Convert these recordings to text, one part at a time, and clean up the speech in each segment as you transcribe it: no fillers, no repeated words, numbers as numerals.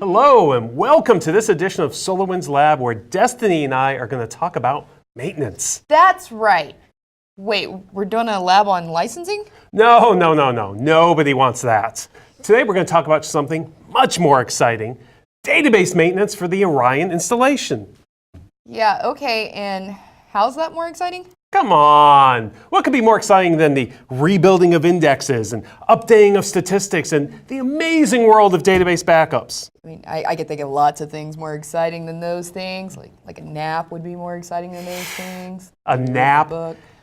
Hello and welcome to this edition of SolarWinds Lab where Destiny and I are going to talk about maintenance. That's right. Wait, we're doing a lab on licensing? No. Nobody wants that. Today we're going to talk about something much more exciting, database maintenance for the Orion installation. Yeah, okay, and how's that more exciting? Come on! What could be more exciting than the rebuilding of indexes and updating of statistics and the amazing world of database backups? I mean, I could think of lots of things more exciting than those things. Like a nap would be more exciting than those things. A nap?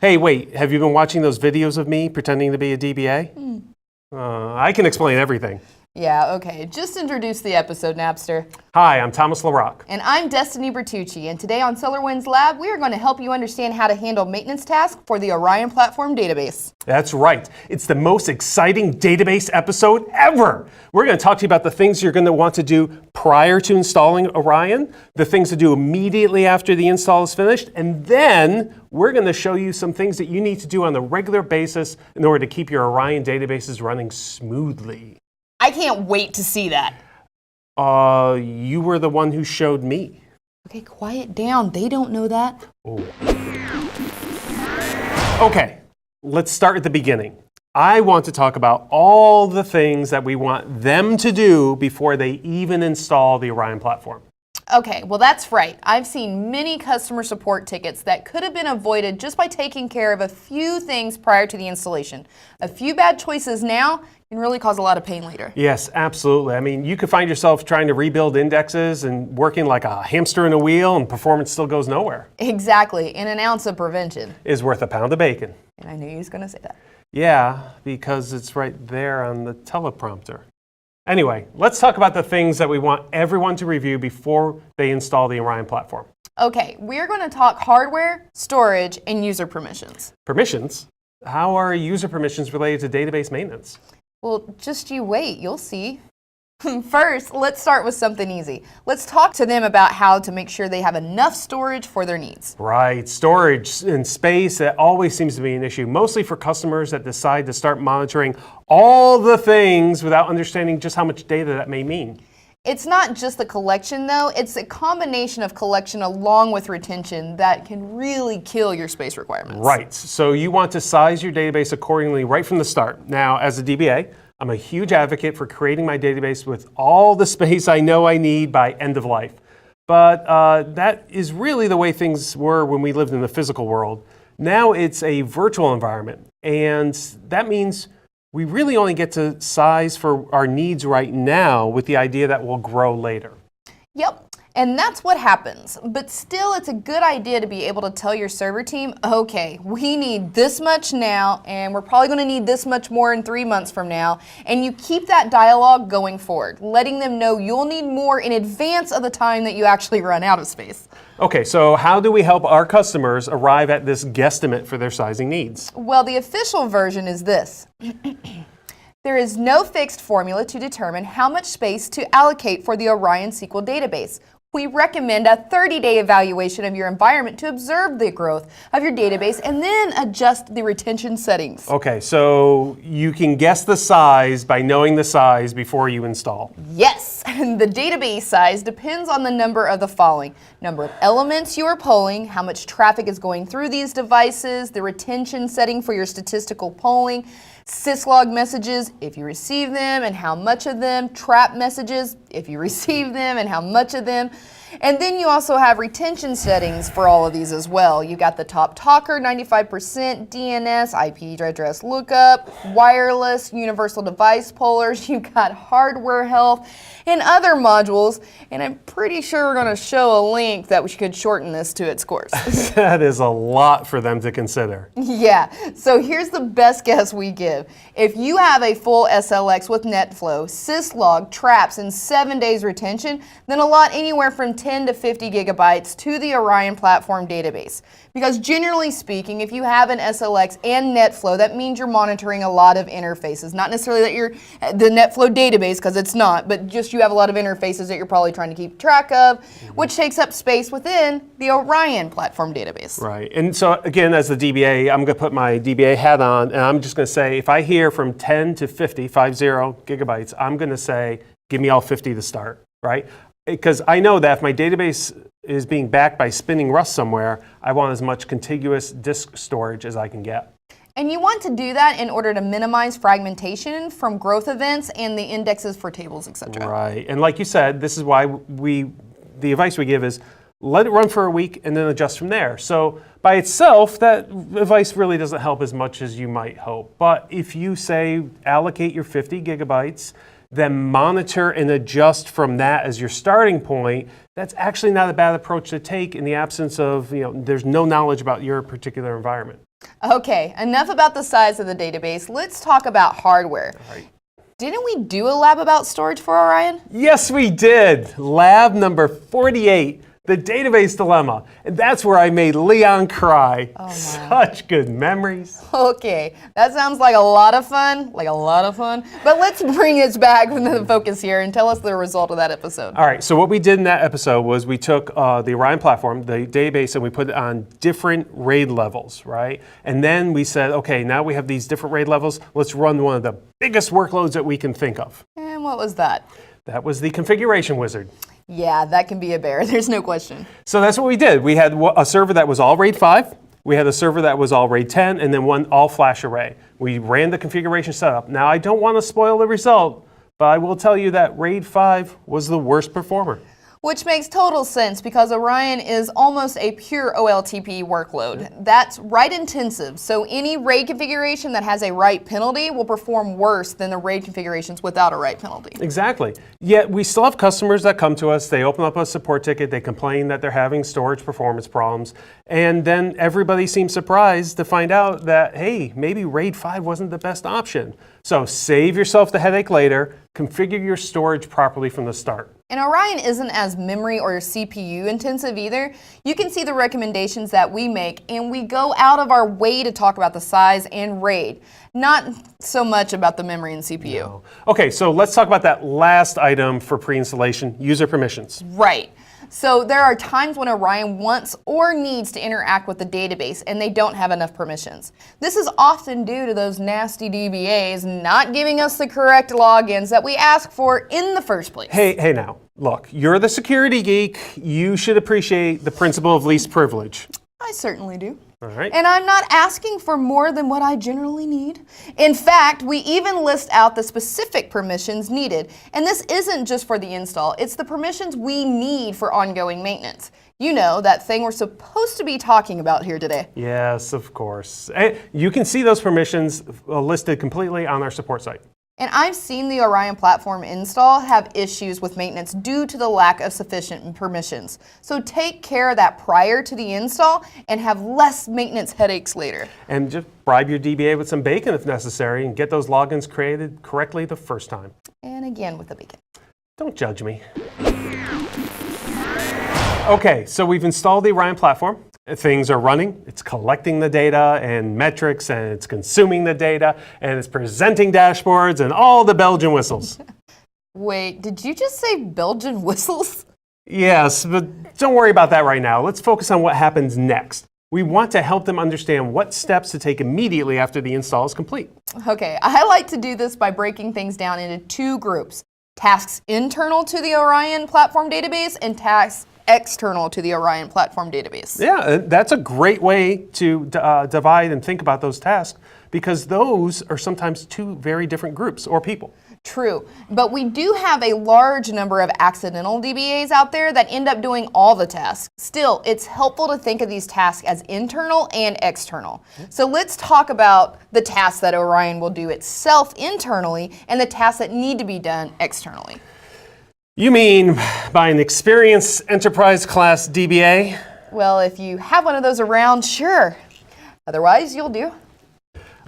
Hey, wait, have you been watching those videos of me pretending to be a DBA? I can explain everything. Yeah, okay. Just introduce the episode, Napster. Hi, I'm Thomas LaRock. And I'm Destiny Bertucci, and today on SolarWinds Lab, we are going to help you understand how to handle maintenance tasks for the Orion platform database. That's right. It's the most exciting database episode ever. We're going to talk to you about the things you're going to want to do prior to installing Orion, the things to do immediately after the install is finished, and then we're going to show you some things that you need to do on a regular basis in order to keep your Orion databases running smoothly. I can't wait to see that. You were the one who showed me. Okay, quiet down. They don't know that. Oh. Okay, let's start at the beginning. I want to talk about all the things that we want them to do before they even install the Orion platform. Okay, well that's right. I've seen many customer support tickets that could have been avoided just by taking care of a few things prior to the installation. A few bad choices now can really cause a lot of pain later. Yes, absolutely. I mean, you could find yourself trying to rebuild indexes and working like a hamster in a wheel and performance still goes nowhere. Exactly, and an ounce of prevention Is worth a pound of bacon. And I knew you was going to say that. Yeah, because it's right there on the teleprompter. Anyway, let's talk about the things that we want everyone to review before they install the Orion platform. Okay, we're going to talk hardware, storage, and user permissions. Permissions? How are user permissions related to database maintenance? Well, just you wait, you'll see. First, let's start with something easy. Let's talk to them about how to make sure they have enough storage for their needs. Right, storage and space, that always seems to be an issue, mostly for customers that decide to start monitoring all the things without understanding just how much data that may mean. It's not just the collection though, it's a combination of collection along with retention that can really kill your space requirements. Right, so you want to size your database accordingly right from the start. Now, as a DBA, I'm a huge advocate for creating my database with all the space I know I need by end of life. But that is really the way things were when we lived in the physical world. Now it's a virtual environment, and that means we really only get to size for our needs right now with the idea that we'll grow later. Yep. And that's what happens. But still, it's a good idea to be able to tell your server team, okay, we need this much now, and we're probably going to need this much more in 3 months from now. And you keep that dialogue going forward, letting them know you'll need more in advance of the time that you actually run out of space. Okay, so how do we help our customers arrive at this guesstimate for their sizing needs? Well, the official version is this. There is no fixed formula to determine how much space to allocate for the Orion SQL database. We recommend a 30-day evaluation of your environment to observe the growth of your database and then adjust the retention settings. Okay, so you can guess the size by knowing the size before you install. Yes, and the database size depends on the number of the following. Number of elements you are polling, how much traffic is going through these devices, the retention setting for your statistical polling, syslog messages, if you receive them and how much of them, trap messages, if you receive them and how much of them. And then you also have retention settings for all of these as well. You got the top talker, 95%, DNS, IP address lookup, wireless, universal device pollers, you've got hardware health, and other modules. And I'm pretty sure we're going to show a link that we could shorten this to its course. That is a lot for them to consider. Yeah, so here's the best guess we give. If you have a full SLX with NetFlow, syslog, traps, and 7 days retention, then allot anywhere from 10 to 50 gigabytes to the Orion platform database. Because generally speaking, if you have an SLX and NetFlow, that means you're monitoring a lot of interfaces. Not necessarily that you're the NetFlow database, because it's not, but just you have a lot of interfaces that you're probably trying to keep track of, which takes up space within the Orion platform database. Right, and so again, as the DBA, I'm going to put my DBA hat on, and I'm just going to say, if I hear from 10 to 50 gigabytes, I'm going to say, give me all 50 to start. right? Because I know that if my database is being backed by spinning Rust somewhere, I want as much contiguous disk storage as I can get. And you want to do that in order to minimize fragmentation from growth events and the indexes for tables, etc. Right, and like you said, this is why the advice we give is let it run for a week and then adjust from there. So by itself, that advice really doesn't help as much as you might hope. But if you say allocate your 50 gigabytes, then monitor and adjust from that as your starting point, that's actually not a bad approach to take in the absence of, there's no knowledge about your particular environment. Okay, enough about the size of the database. Let's talk about hardware. All right. Didn't we do a lab about storage for Orion? Yes, we did. Lab number 48. The database dilemma. And that's where I made Leon cry. Oh, Such good memories. Okay, that sounds like a lot of fun, But let's bring it back from the focus here and tell us the result of that episode. All right, so what we did in that episode was we took the Orion platform, the database, and we put it on different RAID levels, right? And then we said, okay, now we have these different RAID levels. Let's run one of the biggest workloads that we can think of. And what was that? That was the configuration wizard. Yeah, that can be a bear. There's no question. So that's what we did. We had a server that was all RAID 5. We had a server that was all RAID 10, and then one all flash array. We ran the configuration setup. Now, I don't want to spoil the result, but I will tell you that RAID 5 was the worst performer. Which makes total sense because Orion is almost a pure OLTP workload. That's write intensive, so any RAID configuration that has a write penalty will perform worse than the RAID configurations without a write penalty. Exactly. Yet we still have customers that come to us, they open up a support ticket, they complain that they're having storage performance problems, and then everybody seems surprised to find out that, hey, maybe RAID 5 wasn't the best option. So save yourself the headache later, configure your storage properly from the start. And Orion isn't as memory or CPU intensive either. You can see the recommendations that we make, and we go out of our way to talk about the size and RAID, not so much about the memory and CPU. No. Okay, so let's talk about that last item for pre-installation, user permissions. Right. So there are times when Orion wants or needs to interact with the database and they don't have enough permissions. This is often due to those nasty DBAs not giving us the correct logins that we ask for in the first place. Hey now, look, you're the security geek. You should appreciate the principle of least privilege. I certainly do. All right. And I'm not asking for more than what I generally need. In fact, we even list out the specific permissions needed. And this isn't just for the install, it's the permissions we need for ongoing maintenance. You know, that thing we're supposed to be talking about here today. Yes, of course. And you can see those permissions listed completely on our support site. And I've seen the Orion platform install have issues with maintenance due to the lack of sufficient permissions. So take care of that prior to the install and have less maintenance headaches later. And just bribe your DBA with some bacon if necessary and get those logins created correctly the first time. And again with the bacon. Don't judge me. Okay, so we've installed the Orion platform. Things are running, it's collecting the data and metrics, and it's consuming the data, and it's presenting dashboards and all the Belgian whistles. Wait, did you just say Belgian whistles? Yes, but don't worry about that right now. Let's focus on what happens next. We want to help them understand what steps to take immediately after the install is complete. Okay, I like to do this by breaking things down into two groups. Tasks internal to the Orion platform database and tasks external to the Orion platform database. Yeah, that's a great way to divide and think about those tasks because those are sometimes two very different groups or people. True, but we do have a large number of accidental DBAs out there that end up doing all the tasks. Still, it's helpful to think of these tasks as internal and external. So let's talk about the tasks that Orion will do itself internally and the tasks that need to be done externally. You mean by an experienced enterprise class DBA? Well, if you have one of those around, sure. Otherwise, you'll do.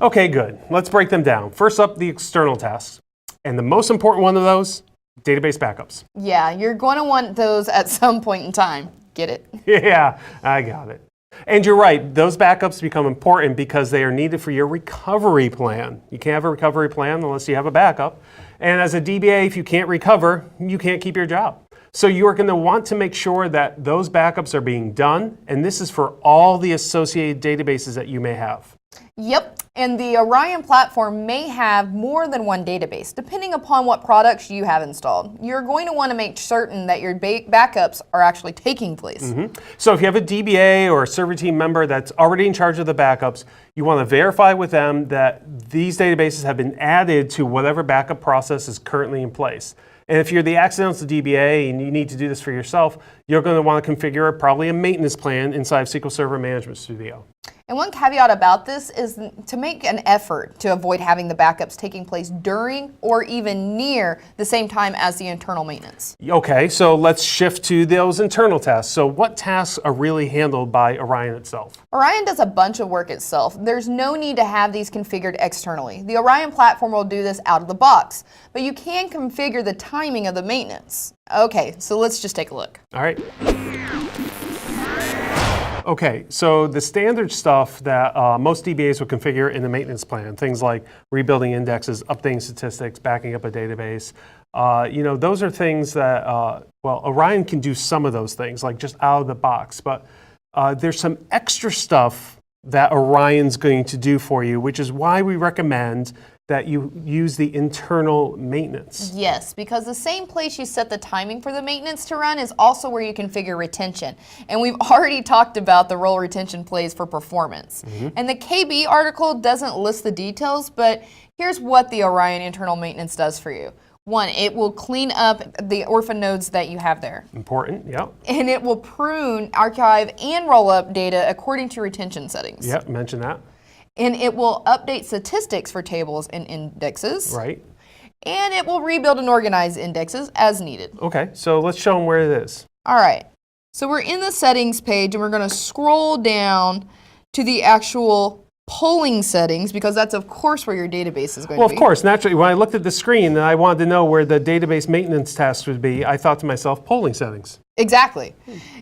Okay, good. Let's break them down. First up, the external tasks. And the most important one of those, database backups. Yeah, you're going to want those at some point in time. Get it? Yeah, I got it. And you're right, those backups become important because they are needed for your recovery plan. You can't have a recovery plan unless you have a backup. And as a DBA, if you can't recover, you can't keep your job. So you are going to want to make sure that those backups are being done, and this is for all the associated databases that you may have. Yep, and the Orion platform may have more than one database, depending upon what products you have installed. You're going to want to make certain that your backups are actually taking place. So if you have a DBA or a server team member that's already in charge of the backups, you want to verify with them that these databases have been added to whatever backup process is currently in place. And if you're the accidental DBA and you need to do this for yourself, you're going to want to configure probably a maintenance plan inside of SQL Server Management Studio. And one caveat about this is to make an effort to avoid having the backups taking place during or even near the same time as the internal maintenance. Okay, so let's shift to those internal tasks. So what tasks are really handled by Orion itself? Orion does a bunch of work itself. There's no need to have these configured externally. The Orion platform will do this out of the box, but you can configure the timing of the maintenance. Okay, so let's just take a look. All right. Okay, so the standard stuff that most DBAs would configure in the maintenance plan, things like rebuilding indexes, updating statistics, backing up a database, those are things that, Orion can do some of those things, like just out of the box, but there's some extra stuff that Orion's going to do for you, which is why we recommend that you use the internal maintenance. Yes, because the same place you set the timing for the maintenance to run is also where you configure retention. And we've already talked about the role retention plays for performance. And the KB article doesn't list the details, but here's what the Orion internal maintenance does for you. One, it will clean up the orphan nodes that you have there. Important, yep. And it will prune, archive, and roll up data according to retention settings. Yep, mention that. And it will update statistics for tables and indexes. Right. And it will rebuild and organize indexes as needed. Okay, so let's show them where it is. All right. So we're in the settings page and we're going to scroll down to the actual polling settings because that's of course where your database is going to be. Well, of course, naturally, when I looked at the screen and I wanted to know where the database maintenance tasks would be, I thought to myself, polling settings. Exactly.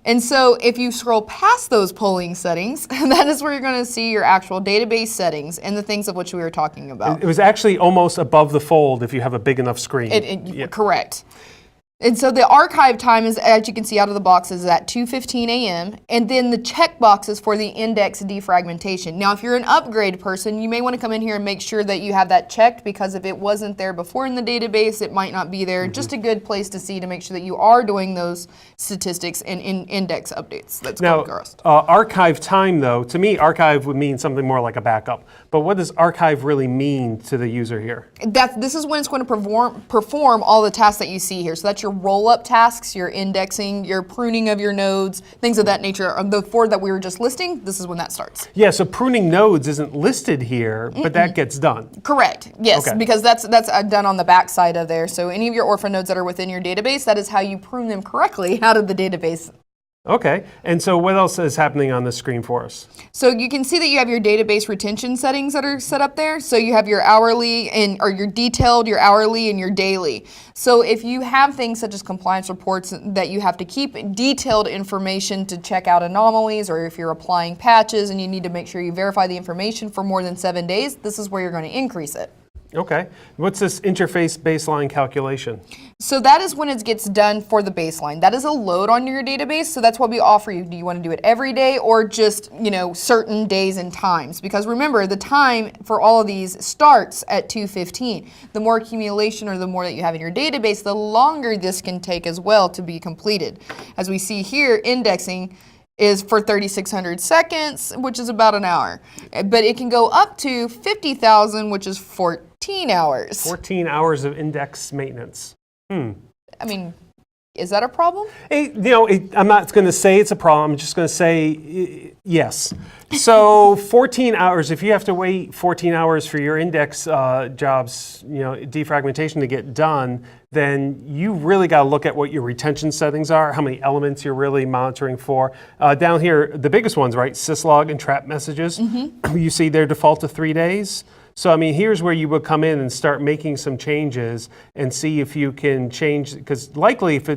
And so if you scroll past those polling settings, that is where you're going to see your actual database settings and the things of which we were talking about. It was actually almost above the fold if you have a big enough screen. Correct. And so the archive time is, as you can see out of the box, is at 2:15 a.m. And then the check boxes for the index defragmentation. Now, if you're an upgrade person, you may want to come in here and make sure that you have that checked because if it wasn't there before in the database, it might not be there. Just a good place to see to make sure that you are doing those statistics and index updates. That's now, archive time, though, to me, archive would mean something more like a backup. But what does archive really mean to the user here? This is when it's going to perform all the tasks that you see here. So that's your roll-up tasks, your indexing, your pruning of your nodes, things of that nature. The four that we were just listing, this is when that starts. Yeah, so pruning nodes isn't listed here, but that gets done. Correct, yes, Okay. because that's done on the back side of there. So any of your orphan nodes that are within your database, that is how you prune them correctly out of the database. Okay, and so what else is happening on the screen for us? So you can see that you have your database retention settings that are set up there. So you have your hourly or your detailed, your hourly, and your daily. So if you have things such as compliance reports that you have to keep detailed information to check out anomalies, or if you're applying patches and you need to make sure you verify the information for more than 7 days, this is where you're going to increase it. Okay, what's this interface baseline calculation? So that is when it gets done for the baseline. That is a load on your database, so that's what we offer you. Do you want to do it every day or just, certain days and times? Because remember, the time for all of these starts at 2:15. The more accumulation or the more that you have in your database, the longer this can take as well to be completed. As we see here, indexing is for 3,600 seconds, which is about an hour. But it can go up to 50,000, which is 14 hours. 14 hours of index maintenance. I mean, is that a problem? I'm not going to say it's a problem. I'm just going to say yes. So 14 hours, if you have to wait 14 hours for your index jobs, defragmentation to get done, then you really got to look at what your retention settings are, how many elements you're really monitoring for. Down here, the biggest ones, right? syslog and trap messages. You see their default to 3 days. So, here's where you would come in and start making some changes and see if you can change, because likely if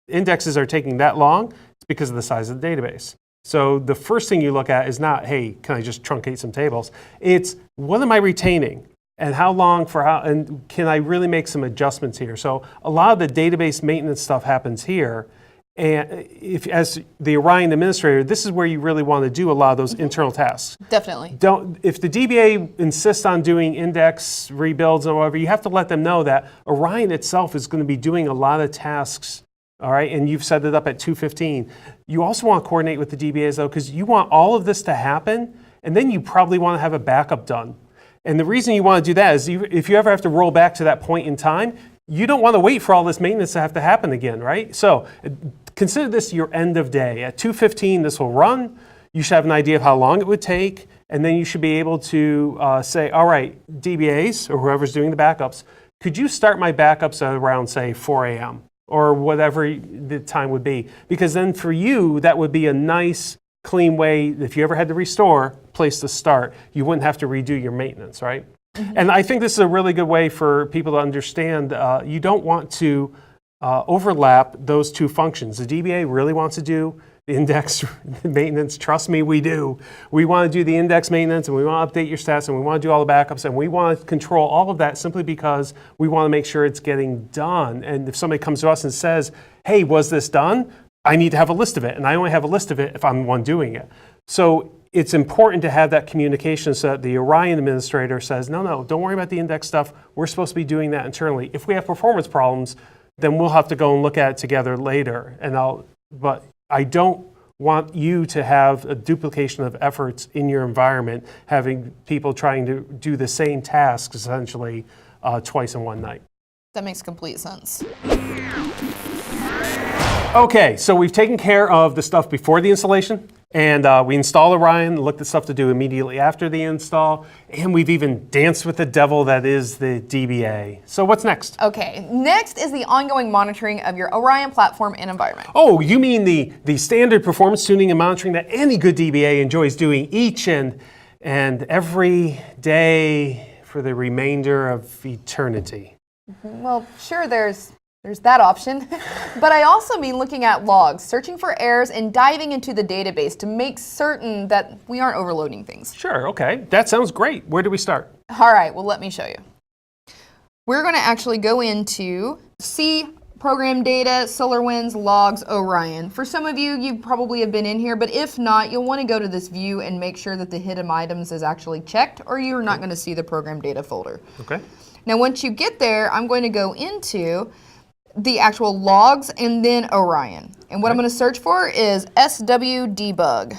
indexes are taking that long, it's because of the size of the database. So the first thing you look at is not, hey, can I just truncate some tables? It's, what am I retaining? And how long and can I really make some adjustments here? So a lot of the database maintenance stuff happens here. And if, as the Orion administrator, this is where you really want to do a lot of those internal tasks. Definitely. If the DBA insists on doing index rebuilds or whatever, you have to let them know that Orion itself is going to be doing a lot of tasks, all right, and you've set it up at 2:15. You also want to coordinate with the DBAs though, because you want all of this to happen, and then you probably want to have a backup done. And the reason you want to do that is if you ever have to roll back to that point in time, you don't want to wait for all this maintenance to have to happen again, right? So consider this your end of day. At 2:15, this will run. You should have an idea of how long it would take, and then you should be able to say, all right, DBAs, or whoever's doing the backups, could you start my backups at around, say, 4 a.m., or whatever the time would be? Because then for you, that would be a nice, clean way, if you ever had to restore, place to start. You wouldn't have to redo your maintenance, right? And I think this is a really good way for people to understand you don't want to overlap those two functions. The DBA really wants to do the index maintenance. Trust me, we do. We want to do the index maintenance, and we want to update your stats, and we want to do all the backups, and we want to control all of that simply because we want to make sure it's getting done. And if somebody comes to us and says, hey, was this done? I need to have a list of it, and I only have a list of it if I'm the one doing it. So it's important to have that communication so that the Orion administrator says, no, don't worry about the index stuff. We're supposed to be doing that internally. If we have performance problems, then we'll have to go and look at it together later. But I don't want you to have a duplication of efforts in your environment, having people trying to do the same tasks essentially twice in one night. That makes complete sense. Okay, so we've taken care of the stuff before the installation, and we install Orion, looked at stuff to do immediately after the install, and we've even danced with the devil that is the DBA. So what's next? Okay, next is the ongoing monitoring of your Orion platform and environment. Oh, you mean the standard performance tuning and monitoring that any good DBA enjoys doing each and every day for the remainder of eternity. Well, sure, there's that option. But I also mean looking at logs, searching for errors, and diving into the database to make certain that we aren't overloading things. Sure, okay. That sounds great. Where do we start? All right, well, let me show you. We're going to actually go into C, program data, SolarWinds, logs, Orion. For some of you, you probably have been in here, but if not, you'll want to go to this view and make sure that the hidden items is actually checked, or you're not going to see the program data folder. Okay. Now, once you get there, I'm going to go into the actual logs and then Orion. And what I'm going to search for is SW debug.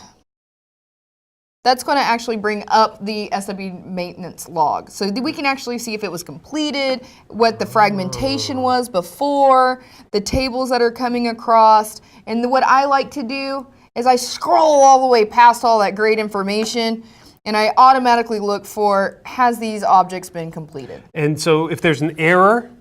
That's going to actually bring up the SW maintenance log. So we can actually see if it was completed, what the fragmentation was before, the tables that are coming across. And what I like to do is I scroll all the way past all that great information, and I automatically look for, has these objects been completed? And so if there's an error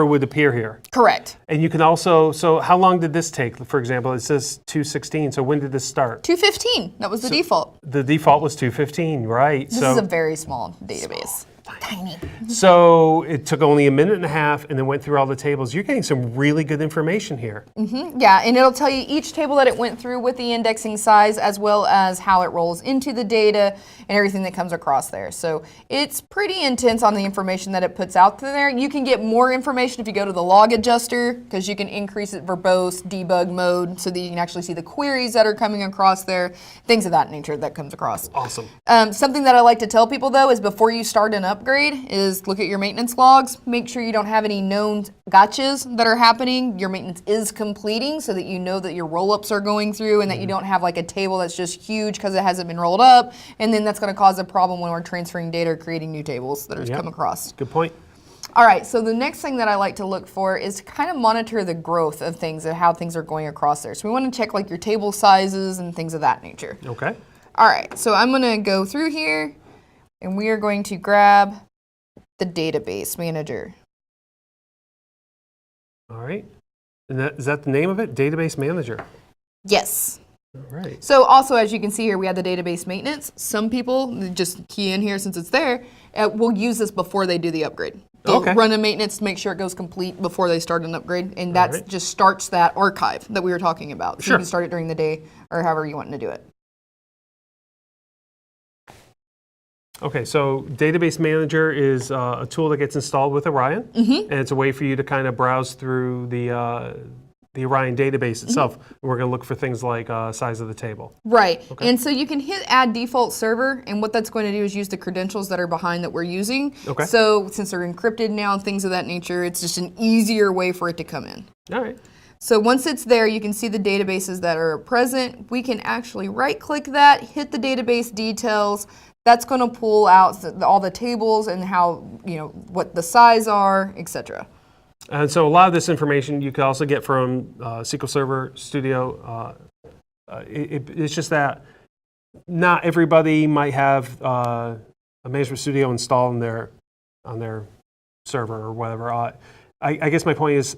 would appear here. Correct. And you can also, so how long did this take? For example, it says 2:16, so when did this start? 2:15, that was the default. The default was 2:15, right? This is a very small database. Tiny. So it took only a minute and a half and then went through all the tables. You're getting some really good information here. Yeah, and it'll tell you each table that it went through with the indexing size, as well as how it rolls into the data and everything that comes across there. So it's pretty intense on the information that it puts out there. You can get more information if you go to the log adjuster, because you can increase it verbose, debug mode, so that you can actually see the queries that are coming across there, things of that nature that comes across. Awesome. Something that I like to tell people, though, is before you start an upgrade is look at your maintenance logs. Make sure you don't have any known gotchas that are happening. Your maintenance is completing, so that you know that your roll-ups are going through, and that you don't have like a table that's just huge because it hasn't been rolled up, and then that's going to cause a problem when we're transferring data or creating new tables that are come across. Good point. All right, so the next thing that I like to look for is to kind of monitor the growth of things and how things are going across there. So we want to check like your table sizes and things of that nature. Okay. All right, so I'm going to go through here, and we are going to grab the database manager. All right. And is that the name of it? Database manager. Yes. All right. So also, as you can see here, we have the database maintenance. Some people just key in here since it's there. Will use this before they do the upgrade. They'll run a maintenance to make sure it goes complete before they start an upgrade, and that just starts that archive that we were talking about. So you can start it during the day or however you want to do it. Okay, so Database Manager is a tool that gets installed with Orion, and it's a way for you to kind of browse through the the Orion database itself. We're going to look for things like size of the table. Right. And so you can hit add default server, and what that's going to do is use the credentials that are behind that we're using. Okay. So since they're encrypted now and things of that nature, it's just an easier way for it to come in. All right. So once it's there, you can see the databases that are present. We can actually right-click that, hit the database details. That's going to pull out all the tables and how, what the size are, etc. And so a lot of this information you can also get from SQL Server Studio. It's just that not everybody might have a Management Studio installed on their server or whatever. I guess my point is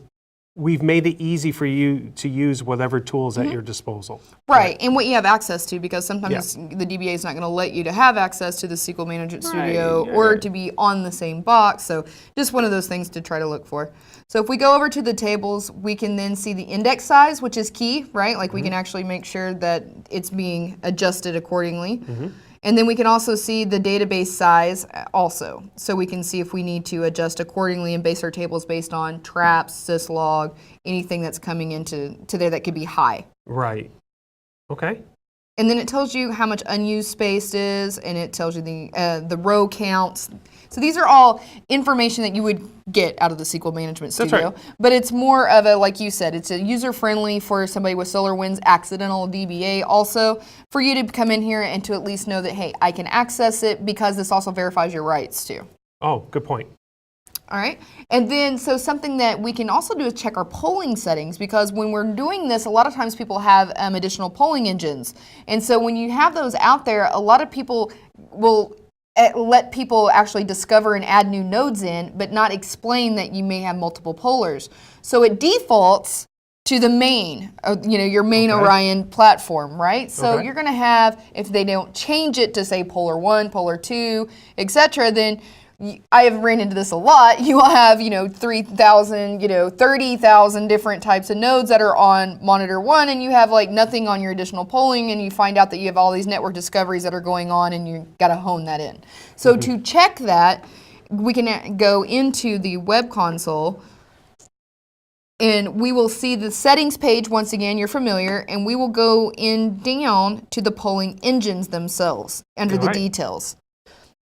we've made it easy for you to use whatever tools at your disposal. Right, and what you have access to, because sometimes the DBA is not going to let you to have access to the SQL Management Studio or to be on the same box. So just one of those things to try to look for. So if we go over to the tables, we can then see the index size, which is key, right? Like we can actually make sure that it's being adjusted accordingly. And then we can also see the database size also. So we can see if we need to adjust accordingly and base our tables based on traps, syslog, anything that's coming into there that could be high. Right. Okay. And then it tells you how much unused space is, and it tells you the row counts. So these are all information that you would get out of the SQL Management Studio. That's right. But it's more of a, like you said, it's a user-friendly for somebody with SolarWinds accidental DBA also, for you to come in here and to at least know that, hey, I can access it, because this also verifies your rights too. Oh, good point. All right, and then so something that we can also do is check our polling settings, because when we're doing this, a lot of times people have additional polling engines. And so when you have those out there, a lot of people will let people actually discover and add new nodes in, but not explain that you may have multiple pollers. So it defaults to the main, your main Orion platform, right? So you're going to have, if they don't change it to say polar 1, polar 2, etc., then I have ran into this a lot. You will have, 3,000, 30,000 different types of nodes that are on monitor 1, and you have like nothing on your additional polling, and you find out that you have all these network discoveries that are going on, and you got to hone that in. So to check that, we can go into the web console, and we will see the settings page. Once again, you're familiar, and we will go down to the polling engines themselves under the details.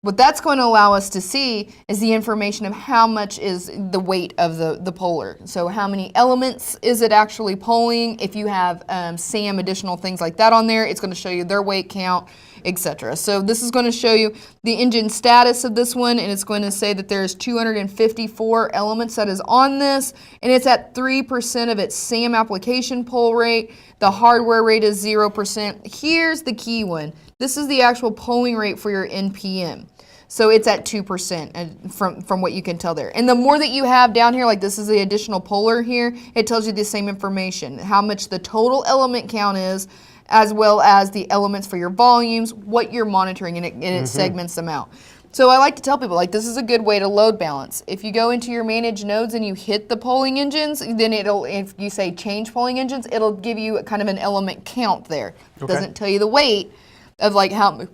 What that's going to allow us to see is the information of how much is the weight of the poller. So how many elements is it actually polling? If you have SAM additional things like that on there, it's going to show you their weight count, etc. So this is going to show you the engine status of this one, and it's going to say that there's 254 elements that is on this, and it's at 3% of its SAM application poll rate. The hardware rate is 0%. Here's the key one. This is the actual polling rate for your NPM. So it's at 2% from what you can tell there. And the more that you have down here, like this is the additional poller here, it tells you the same information, how much the total element count is, as well as the elements for your volumes, what you're monitoring, and it segments them out. So I like to tell people, like, this is a good way to load balance. If you go into your managed nodes and you hit the polling engines, then if you say change polling engines, it'll give you kind of an element count there. It doesn't tell you the weight of like how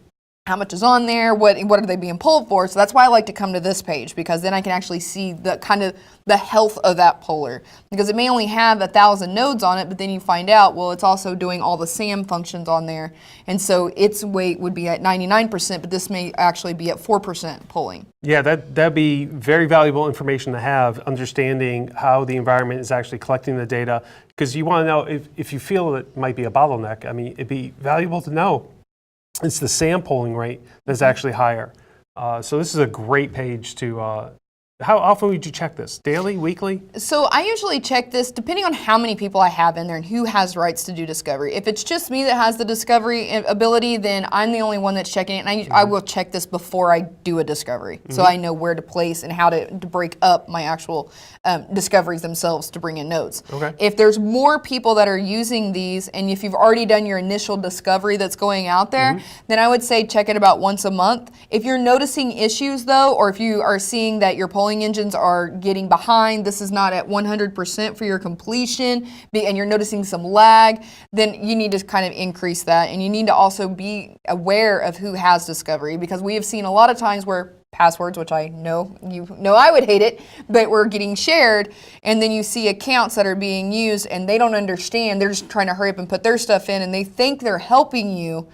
much is on there, what are they being pulled for. So that's why I like to come to this page, because then I can actually see the kind of the health of that poller, because it may only have 1,000 nodes on it, but then you find out, well, it's also doing all the SAM functions on there, and so its weight would be at 99%, but this may actually be at 4% polling. Yeah, that'd be very valuable information to have, understanding how the environment is actually collecting the data, because you want to know if you feel it might be a bottleneck. I mean, it'd be valuable to know it's the SAM polling rate that's actually higher. So this is a great page to, how often would you check this? Daily, weekly? So I usually check this depending on how many people I have in there and who has rights to do discovery. If it's just me that has the discovery ability, then I'm the only one that's checking it, and I will check this before I do a discovery, so I know where to place and how to break up my actual discoveries themselves to bring in nodes. If there's more people that are using these, and if you've already done your initial discovery that's going out there, then I would say check it about once a month. If you're noticing issues though, or if you are seeing that your polling engines are getting behind, this is not at 100% for your completion, and you're noticing some lag, then you need to kind of increase that, and you need to also be aware of who has discovery, because we have seen a lot of times where passwords, which I know I would hate it, but we're getting shared, and then you see accounts that are being used and they don't understand. They're just trying to hurry up and put their stuff in, and they think they're helping you,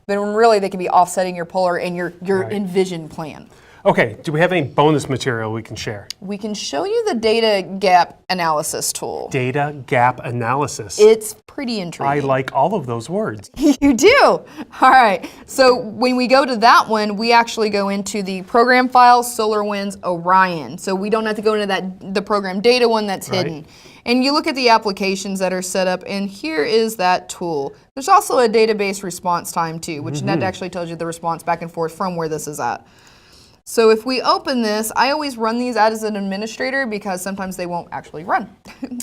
but when really they can be offsetting your polar and your Envision plan. Okay, do we have any bonus material we can share? We can show you the data gap analysis tool. Data gap analysis. It's pretty intriguing. I like all of those words. You do? All right. So when we go to that one, we actually go into the program file, SolarWinds Orion. So we don't have to go into the program data one that's hidden. And you look at the applications that are set up, and here is that tool. There's also a database response time too, which that actually tells you the response back and forth from where this is at. So if we open this, I always run these as an administrator because sometimes they won't actually run.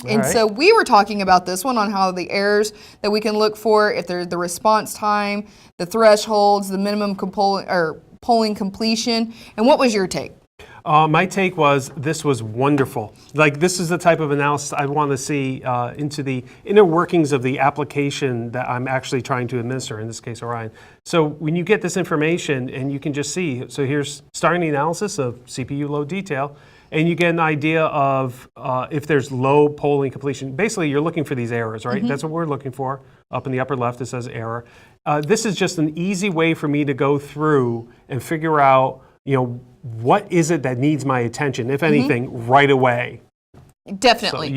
And so we were talking about this one on how the errors that we can look for, if there's the response time, the thresholds, the minimum polling completion. And what was your take? My take was this was wonderful. Like, this is the type of analysis I want to see into the inner workings of the application that I'm actually trying to administer, in this case Orion. So when you get this information and you can just see, so here's starting the analysis of CPU load detail, and you get an idea of if there's low polling completion. Basically, you're looking for these errors, right? That's what we're looking for. Up in the upper left, it says error. This is just an easy way for me to go through and figure out, what is it that needs my attention, if anything, right away? Definitely.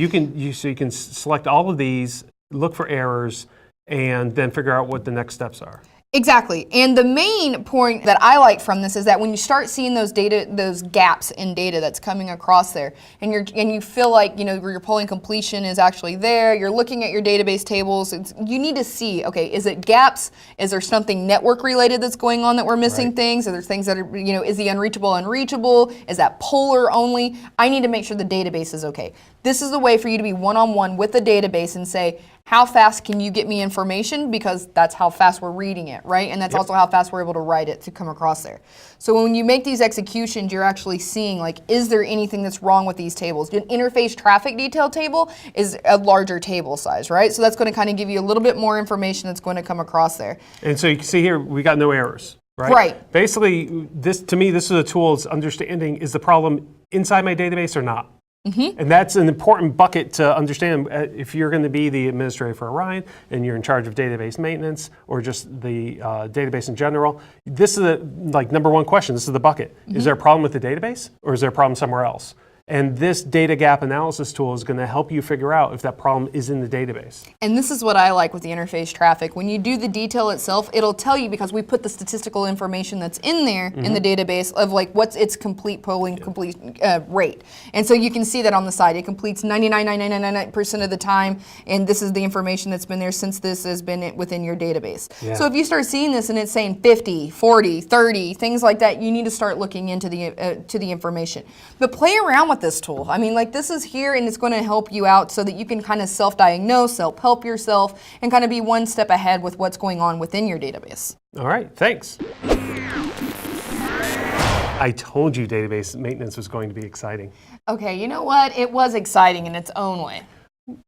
So you can select all of these, look for errors, and then figure out what the next steps are. Exactly. And the main point that I like from this is that when you start seeing those gaps in data that's coming across there, and you feel like your polling completion is actually there, you're looking at your database tables, you need to see, okay, is it gaps? Is there something network related that's going on that we're missing things? Are there things that are, is the unreachable unreachable? Is that polar only? I need to make sure the database is okay. This is a way for you to be one-on-one with the database and say, how fast can you get me information? Because that's how fast we're reading it, right? And that's also how fast we're able to write it to come across there. So when you make these executions, you're actually seeing, like, is there anything that's wrong with these tables? An interface traffic detail table is a larger table size, right? So that's going to kind of give you a little bit more information that's going to come across there. And so you can see here, we got no errors, right? Right. Basically, to me, this is a tool's understanding, is the problem inside my database or not? And that's an important bucket to understand if you're going to be the administrator for Orion and you're in charge of database maintenance or just the database in general. This is the number one question. This is the bucket. Is there a problem with the database or is there a problem somewhere else? And this data gap analysis tool is going to help you figure out if that problem is in the database. And this is what I like with the interface traffic. When you do the detail itself, it'll tell you, because we put the statistical information that's in there in the database of what's its complete polling rate. And so you can see that on the side. It completes 99.9999% of the time, and this is the information that's been there since this has been within your database. So if you start seeing this and it's saying 50, 40, 30, things like that, you need to start looking into the information. But play around with this tool. I mean, this is here and it's going to help you out so that you can kind of self-diagnose, self-help yourself, and kind of be one step ahead with what's going on within your database. All right, thanks. I told you database maintenance was going to be exciting. Okay, you know what? It was exciting in its own way.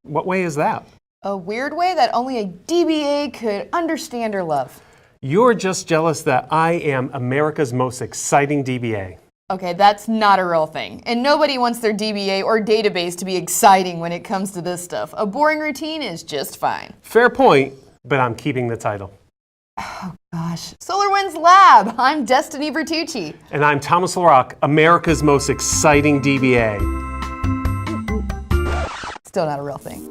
What way is that? A weird way that only a DBA could understand or love. You're just jealous that I am America's most exciting DBA. Okay, that's not a real thing. And nobody wants their DBA or database to be exciting when it comes to this stuff. A boring routine is just fine. Fair point, but I'm keeping the title. Oh gosh. SolarWinds Lab. I'm Destiny Bertucci. And I'm Thomas LaRock, America's most exciting DBA. Still not a real thing.